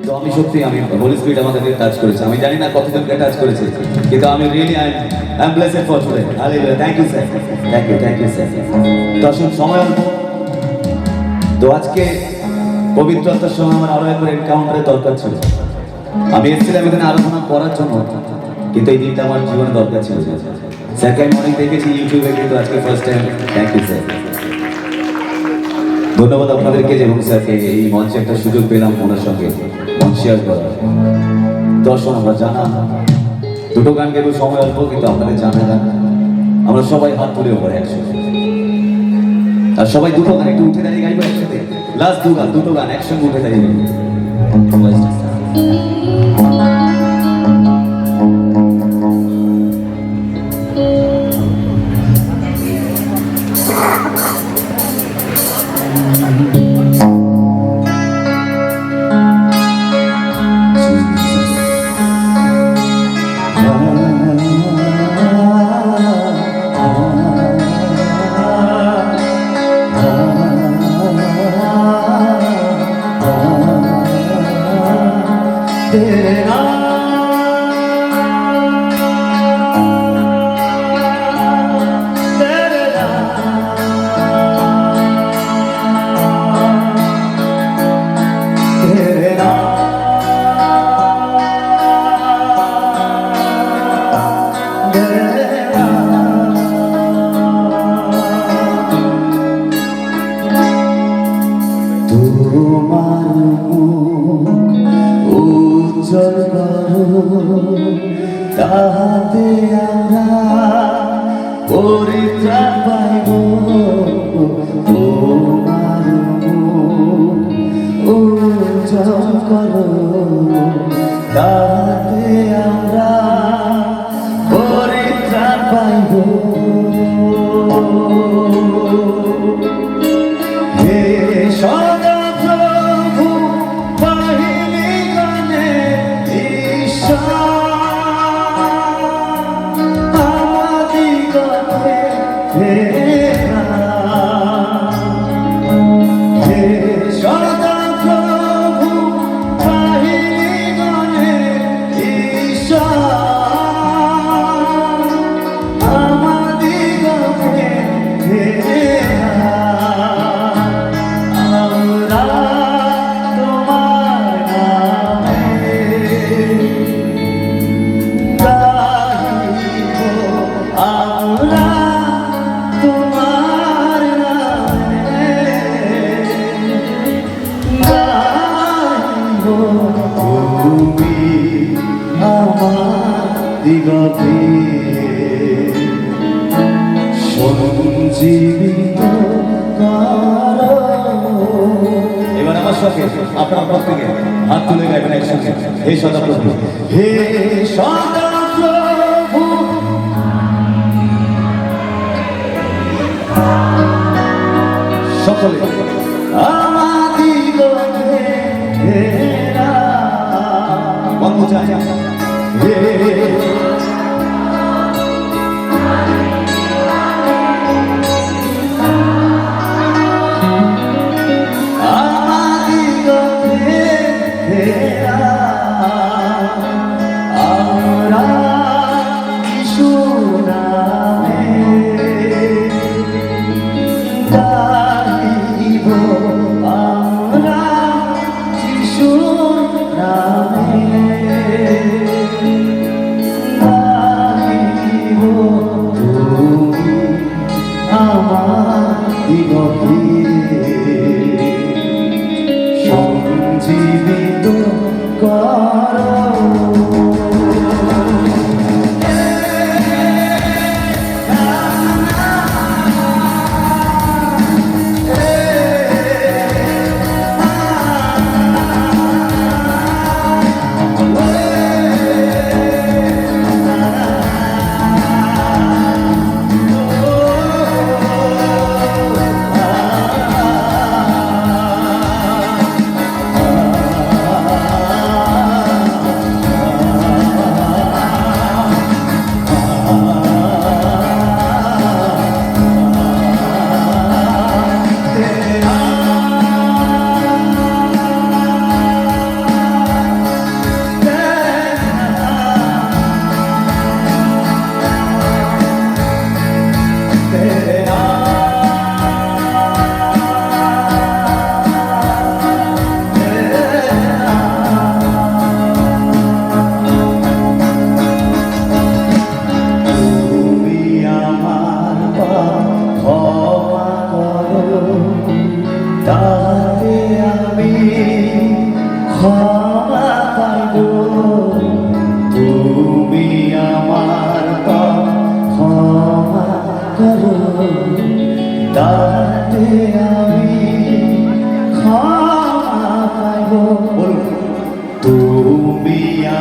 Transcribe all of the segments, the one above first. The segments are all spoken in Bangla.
তো আমি সত্যি আমি হোলি স্পিরিট আমাদেরকে টাচ করেছে। আমি জানি না কতজনকে টাচ করেছে, কিন্তু আমি really I am blessed for today. Hallelujah, thank you sir, thank you sir. তো আসুন সময় অল্প, তো আজকে পবিত্রতার সঙ্গে আমার আরো একবার এনকাউন্টারের দরকার ছিল। আমি এসেছিলাম এখানে আরাধনা করার জন্য, কিন্তু এই দিনটা আমার জীবনে দরকার ছিল। স্যারকে আমি অনেক দেখেছি ইউটিউবে, কিন্তু আজকে first time. Thank you sir, ধন্যবাদ আপনাদেরকে এবং স্যারকে এই মঞ্চে একটা সুযোগ পেলাম ওনার সঙ্গে মঞ্চ শেয়ার করার। দর্শন আমরা জানা দুটো গান গেলেও সময় অল্প, কিন্তু আপনাদের জানা গান আমরা সবাই হাত তুলে পড়ে একসাথে, আর সবাই দুটো গান একটু উঠে দাঁড়িয়ে গাইবো একসাথে। লাস্ট দুটো গান একসঙ্গে উঠে দাঁড়িয়ে গাইবো। উজ্জ্বল করো, তাহাতে আমরা পরিত্রাণ পাইব। তোমার উজ্জ্বল করো, তাহাতে আমরা পরিত্রাণ পাইব। হে সদা প্রভু বাহিনী গানে ঈশ্বর আমাদিগকে ফেরা। হে সদা প্রভু বাহিনী গানে ঈশ্বর আমাদিগকে ফেরা। দিগতে সঞ্জীবিত করো। এবার আমার সাথে আপনার প্রত্যেকে হাত তুলে গাইবেন একসাথে। হে সদাপ্রভু, হে সদাপ্রভু, সকলে আমাদিগকে ফেরা। সঞ্জীবিত করো।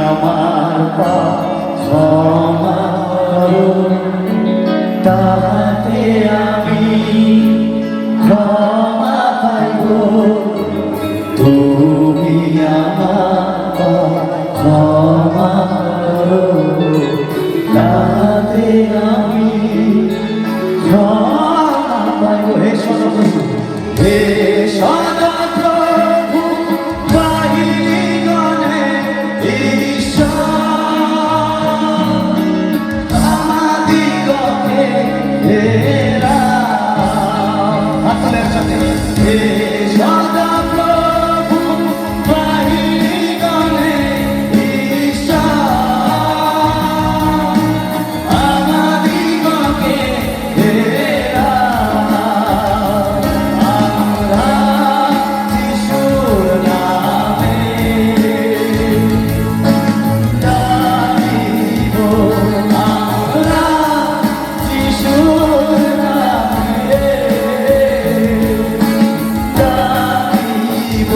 আমার পাপ ক্ষমা করো, তাতে আমি ক্ষমা পাইব। তুমি আমার পাপ ক্ষমা করো, তাতে আমি ক্ষমা পাইব। হে সদাপ্রভু, হে সদাপ্রভু, বাহিনীগণে ঈশ্বর আমাদিগকে হেরাও। হাত তুলে একসাথে, হে সদাপ্রভু, বাহিনীগণে ঈশ্বর আমাদিগকে হেরাও। আমরা যিশুর নামে ডাকিব, আমরা যিশুর নামে ডাকিব।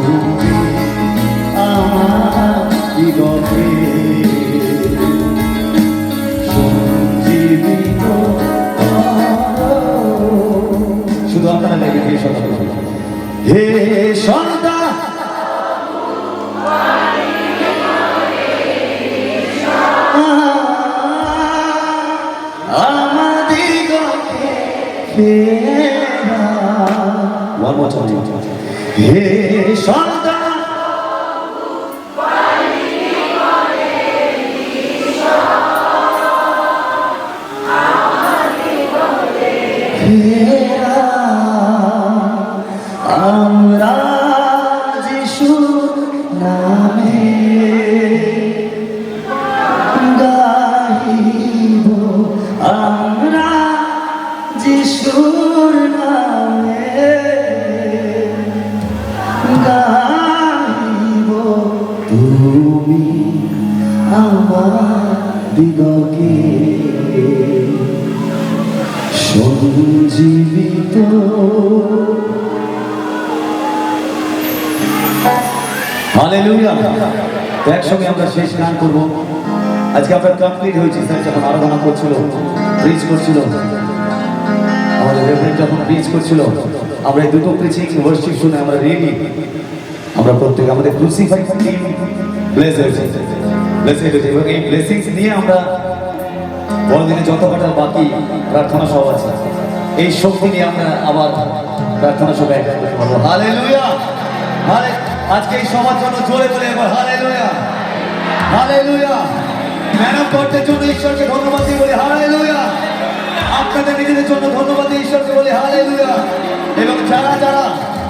তুমি আমাদিগকে সঞ্জীবিত করো। শুধু আপনারা দেখবেন, হে সদা, হে সদা আমাদিগকে ফেরাও। One more time. হে সদা আমরা যিশুর নামে গাইব, আমরা যিশুর নামে গাইব। তুমি আমাদিগকে সঞ্জীবিত। হালেলুয়া। তো একসঙ্গে আমরা শেষ গান করব। আজকে আমরা কমপ্লিট হয়েছি। স্যার যখন আরাধনা করছিল, প্রিচ করছিল, আমাদের রেভারেন্ড যখন প্রিচ করছিল, আমরা এই দুটো প্রিচিং ওয়ার্শিপ শুনে আমরা রেডি। আমরা প্রত্যেক আমাদের ক্রুসিফাইড টিম ব্লেস হয়েছে, ব্লেস হয়েছে। এবং এই ব্লেসিংস নিয়ে আমরা বড়দিনে যত কটা বাকি প্রার্থনা সভা আছে, এই শক্তি নিয়ে আমরা আবার প্রার্থনা সভা একসাথে করবো। হালেলুয়া। আজকে এই সবার জন্য জোরে বলে এবার হালেলুয়া, হালেলুয়া। ম্যান অফ গডের জন্য ঈশ্বরকে ধন্যবাদ দিয়ে বলি হালেলুয়া। আপনাদের নিজেদের জন্য ধন্যবাদ দিয়ে ঈশ্বরকে বলি হালেলুয়া। এবং যারা যারা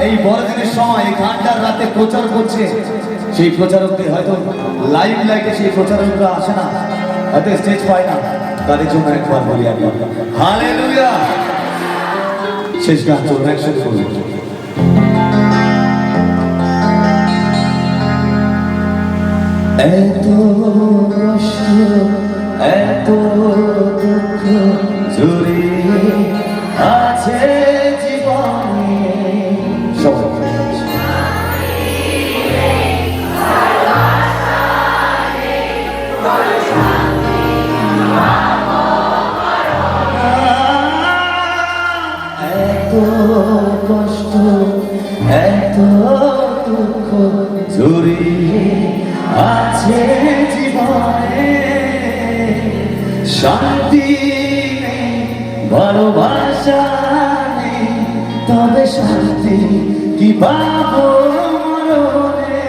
এই বড়দিনের সময় এই ঘন্টার রাতে প্রচার করছে, সেই প্রচারকদের হয়তো লাইভ লাইটে সেই প্রচারকরা আসে না, হয়তো স্টেজ পায় না, তাদের জন্য একবার বলি আমি হালেলুয়া। শেষ গান চলবে, একসাথে বলি। এত কষ্ট, এত দুঃখ জড়িয়ে আছে জীবনে। এত কষ্ট, এত দুঃখ জড়িয়ে আছে জীবনে। শান্তি নেই, ভালোবাসা নেই, তবে শান্তি কি পাবো মরণে।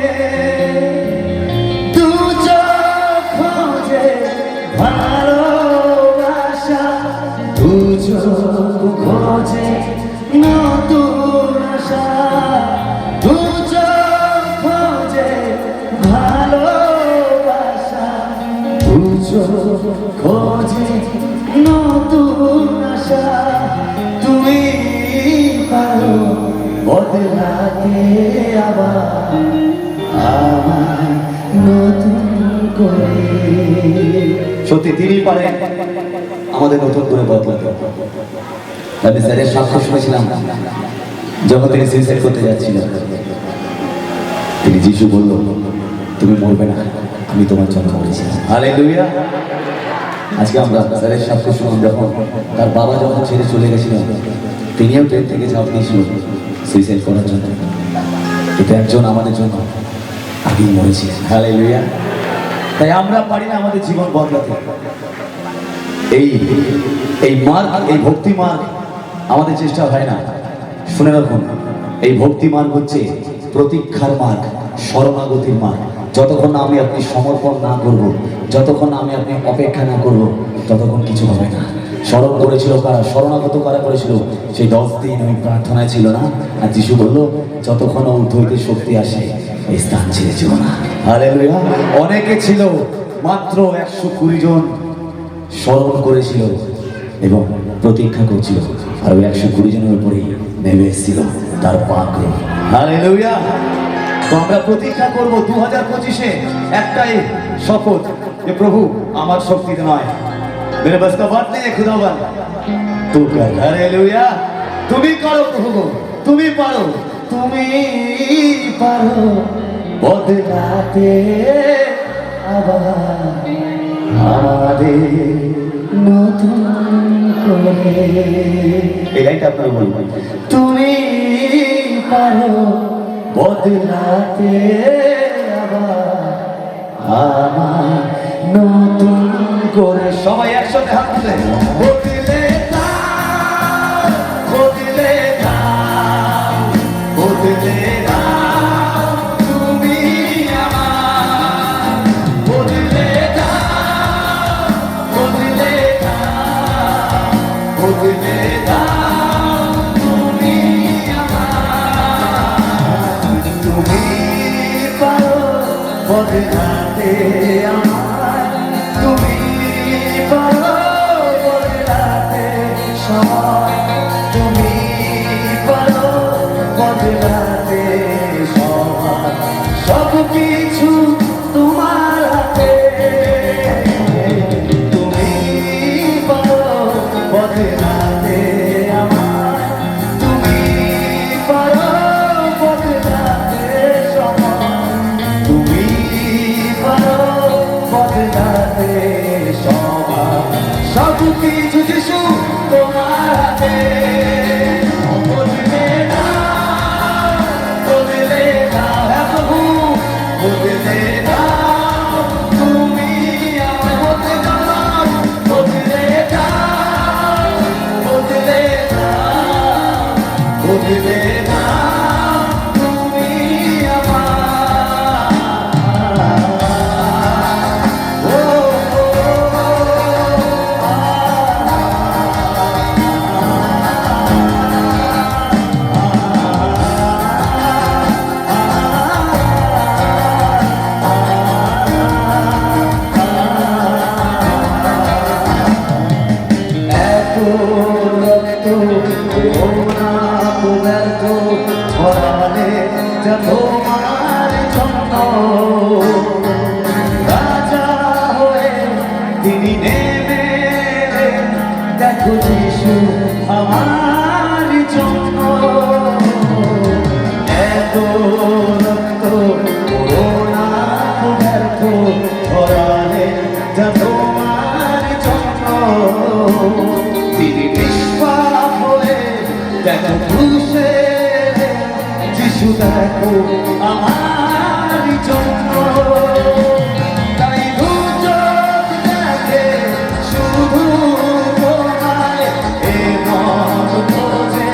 দু চোখ খোঁজে ভালোবাসা, দু চোখ খোঁজে নতুন আশা, দু চোখ খোঁজে ভালোবাসা, দু চোখ খোঁজে নতুন আশা। তুমি পারো বদলাতে আবার আমায় নতুন করে। সত্যি তিনি পারেন আমাদের নতুন করে বদলাতে। আমি স্যারের সাক্ষ্য শুনেছিলাম যখন তিনি সুইসাইড করতে যাচ্ছিলেন, তিনি যিশু বলল তুমি মরবে না, আমি তোমার জন্য মরেছি। হালেলুয়া। আজকে আমরা স্যারের সাথে শুনুন, যখন তার বাবা যখন ছেড়ে চলে গেছিলেন, তিনিও ট্রেন থেকে ঝাঁপ দিয়েছিল সুইসাইড করার জন্য। এটা একজন আমাদের জন্য আগেই মরেছে। হালেলুয়া। তাই আমরা পারি না আমাদের জীবন বদলাতে। এই মার্গ, এই ভক্তি মার্গ আমাদের চেষ্টা হয় না। শুনে রাখুন, এই ভক্তি মার্গ হচ্ছে প্রতীক্ষার মার্গ, শরণাগতির মার্গ। যতক্ষণ না আমি আপনি সমর্পণ না করব, যতক্ষণ না আমি আপনি অপেক্ষা না করব, ততক্ষণ কিছু হবে না। স্মরণ করেছিল কারা, শরণাগত কারা করেছিল? সেই 10 দিন ওই প্রার্থনায় ছিল না? আর যিশু বলল, যতক্ষণ উঠ হইতে শক্তি আসে এই স্থান ছেড়ে ছিল না। হালেলুয়া। অনেকে ছিল, মাত্র 120 জন স্মরণ করেছিল এবং প্রতীক্ষা করছিল, আর ওই 120 জনের উপরেই নেমে এসেছিল তার পাক। হালেলুয়া। তো আমরা প্রতীক্ষা করবো 2025-এ একটাই শপথ, যে প্রভু আমার শক্তিতে নয়, মেরে বাস কা বাত নেই খুদাবন্দ, তু কর। হালেলুয়া। তুমি করো প্রভু, তুমি পারো, তুমি পারো বদলাতে আবার আমাদের নতুন করে। এই লাইনটা আপনারা বলবেন, তুমি পারো বদলাতে আবার আমার নতুন করে। সবাই একসাথে হাত তুলে বদলে দাও, বদলে দাও, বদলে দাও, তুমি আমার বদলে দাও, বদলে দাও, বদলে দাও, তুমি আমার। তুমি পারো বদলাতে আমার, তুমি পারো বদলাতে সময়, তুমি পারো বদলাতে সময়। সব কিছু তোমার হাতে, তুমি পারো বদলাতে আমার, তুমি পারো বদলাতে সময়, তুমি পারো বদলাতে সময়। সব কিছু যিশু তোমার হাতে, বদলে দাও, বদলে দাও, হ্যাঁ প্রভু বদলে দাও, তুমি আমার বদলে দাও, বদলে দাও, বদলে দাও, বদলে দাও, তুমি আমার। ও এত রক্ত করোনা ব্যর্থ ভরালে যা তোমার জন্য, রাজা হয়ে তিনি নেমে এলেন, দেখো যিশু আমার জন্য। এত রক্ত করোনা ব্যর্থ ভরালে যা তোমার জন্য, তিনি নিষ্পাপ হয়ে দেখো ক্রুশে, যিশু দেখো আমার জন্য। তাই দুচোখ দেখে শুধু তোমায়, এ মন খোঁজে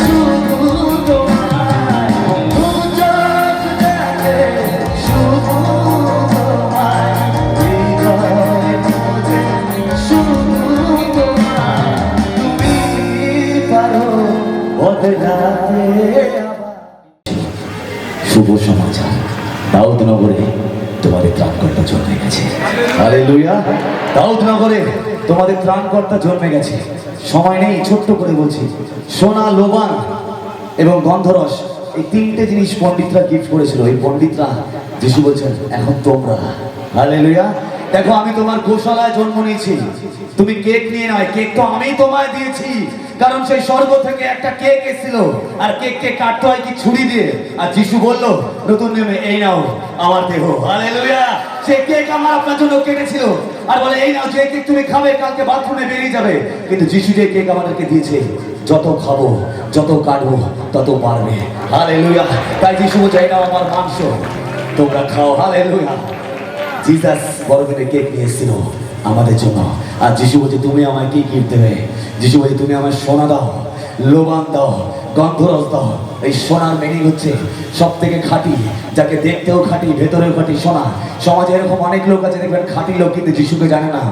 শুধু তোমায়। দুচোখ দেখে শুধু তোমায়, হৃদয় খোঁজে শুধু তোমায়। তুমি পারো বদলাতে আবার। শুভ সমাচার, দাউদনগরে তোমাদের ত্রাণকর্তা জন্মে গেছে। হালেলুয়া। দাউদনগরে তোমাদের ত্রাণকর্তা জন্মে গেছে। সময় নেই, ছোট্ট করে বলছি, সোনা, লোবান এবং গন্ধরস, এই 3টে জিনিস পণ্ডিতরা গিফট করেছিল। এই পণ্ডিতরা যিশু বলছেন এখন তোমরা, হালেলুয়া, দেখো আমি তোমার গোশালায় জন্ম নিয়েছি, তুমি কেক নিয়ে নয়, কেক তো আমি তোমায় দিয়েছি, কারণ সেই স্বর্গ থেকে একটা কেক এসেছিল, আর কেককে কাটতে হয় কি ছুরি দিয়ে, আর যিশু বলল নতুন নিয়মে এই নাও আমার দেহ। হালেলুয়া। সেই কেক আমার আপনার জন্য কেটেছিল, আর বলে এই নাও যে কেক তুমি খাবে কালকে বাথরুমে বেরিয়ে যাবে, কিন্তু যিশু যে কেক আমাদেরকে দিয়েছে যত খাবো যত কাটবো তত বাড়বে। হালেলুয়া। তাই যিশু বলছে এই নাও আমার মাংস, তোমরা খাও। হালেলুয়া। জিসাস বড়দিনে কেক নিয়ে এসেছিল আমাদের জন্য, আর যিশু বলছে তুমি আমায় কি গিফট দেবে? যিশু বলছে তুমি আমায় সোনা দাও, লোবান দাও, গন্ধরস দাও। এই সোনার মিনিং হচ্ছে সব থেকে খাঁটি, যাকে দেখতেও খাঁটি ভেতরেও খাঁটি সোনা। সমাজে এরকম অনেক লোক আছে দেখবেন খাঁটি লোক, কিন্তু যিশুকে জানে না।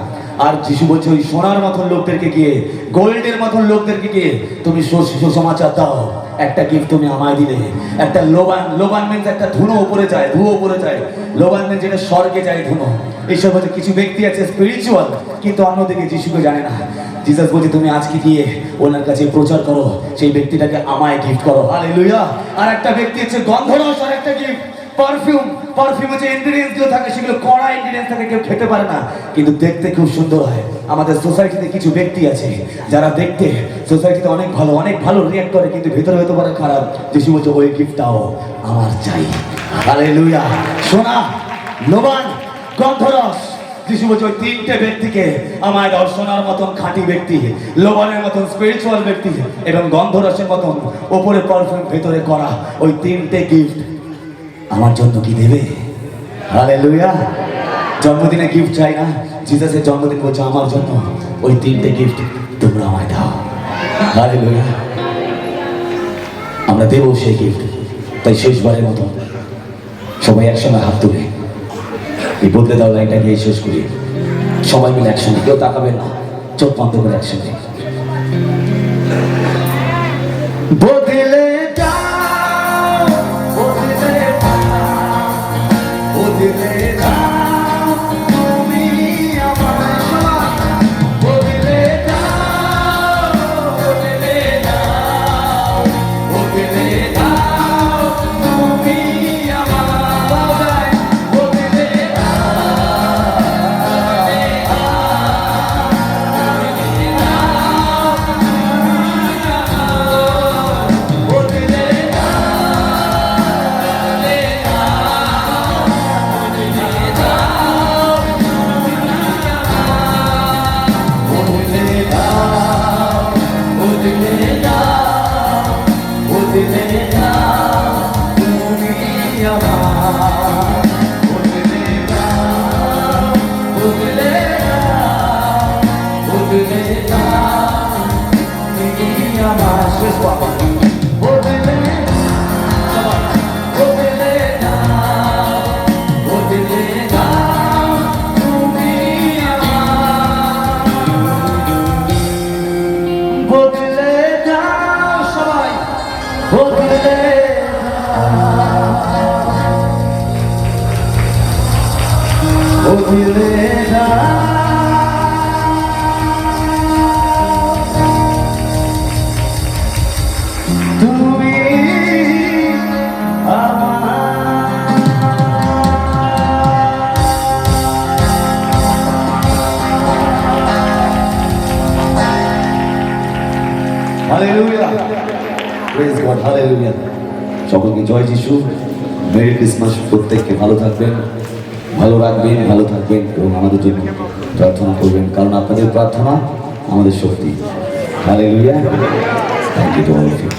আর যিশু বলছে ওই সোনার মতন লোকদেরকে গিয়ে, গোল্ডের মতন লোকদেরকে গিয়ে তুমি সুসমাচার দাও। একটা গিফট তুমি আমায় দিলে, একটা লোবান। লোবান মিন্স একটা ধুনো উপরে যায়, ধুয়ো উপরে যায়। লোবান মিন্স যেটা স্বর্গে যায় ধুনো। এইসব হচ্ছে কিছু ব্যক্তি আছে স্পিরিচুয়াল, কিন্তু অন্যদিকে যিশুকে জানে না। জিসাস বলছে তুমি আজকে গিয়ে ওনার কাছে প্রচার করো, সেই ব্যক্তিটাকে আমায় গিফট করো। হালেলুয়া। আর একটা ব্যক্তি হচ্ছে গন্ধরস, আর একটা গিফট পারফিউম। পারফিউমে যে ইনগ্রেডিয়েন্টস গুলো থাকে সেগুলো কড়া ইনগ্রেডিয়েন্টস থাকে, কেউ খেতে পারে না, কিন্তু দেখতে খুব সুন্দর হয়। আমাদের সোসাইটিতে কিছু ব্যক্তি আছে যারা দেখতে সোসাইটিতে অনেক ভালো রিঅ্যাক্ট করে, কিন্তু ভেতরে হতে পারে খারাপ। যিশু বলছে ওই গিফটটাও আমার চাই। হালেলুয়া। সোনা, লোবান, গন্ধরস। যিশু বলছে ওই তিনটে ব্যক্তিকে আমায় দাও, সোনার মতন খাঁটি ব্যক্তি, লোবানের মতন স্পিরিচুয়াল ব্যক্তি, এবং গন্ধরসের মতন ওপরে পারফিউম ভেতরে করা। ওই তিনটে গিফট আমার জন্য কি দেবে? হালেলুয়া। জন্মদিনে গিফট চাই না, জিসাসের জন্মদিন বলছে আমার জন্য ওই তিনটে গিফট তোমরা আমায় দাও। হালেলুয়া। আমরা দেবো সেই গিফট। তাই শেষবারের মতো সবাই একসঙ্গে হাত তুলে এই বদলে দাও লাইনটাকে শেষ করি। সবাই মিলে একসঙ্গে, কেউ তাকাবেন না, চোখ বন্ধ করে একসঙ্গে বদলে হালেলুয়া। Praise god. হালেলুয়া। সকলকে জয় যিশু। Merry Christmas. প্রত্যেককে ভালো থাকবেন, ভালো রাখবেন, ভালো থাকবেন এবং আমাদের জন্য প্রার্থনা করবেন, কারণ আপনাদের প্রার্থনা আমাদের শক্তি। Hallelujah. Thank you to all of you.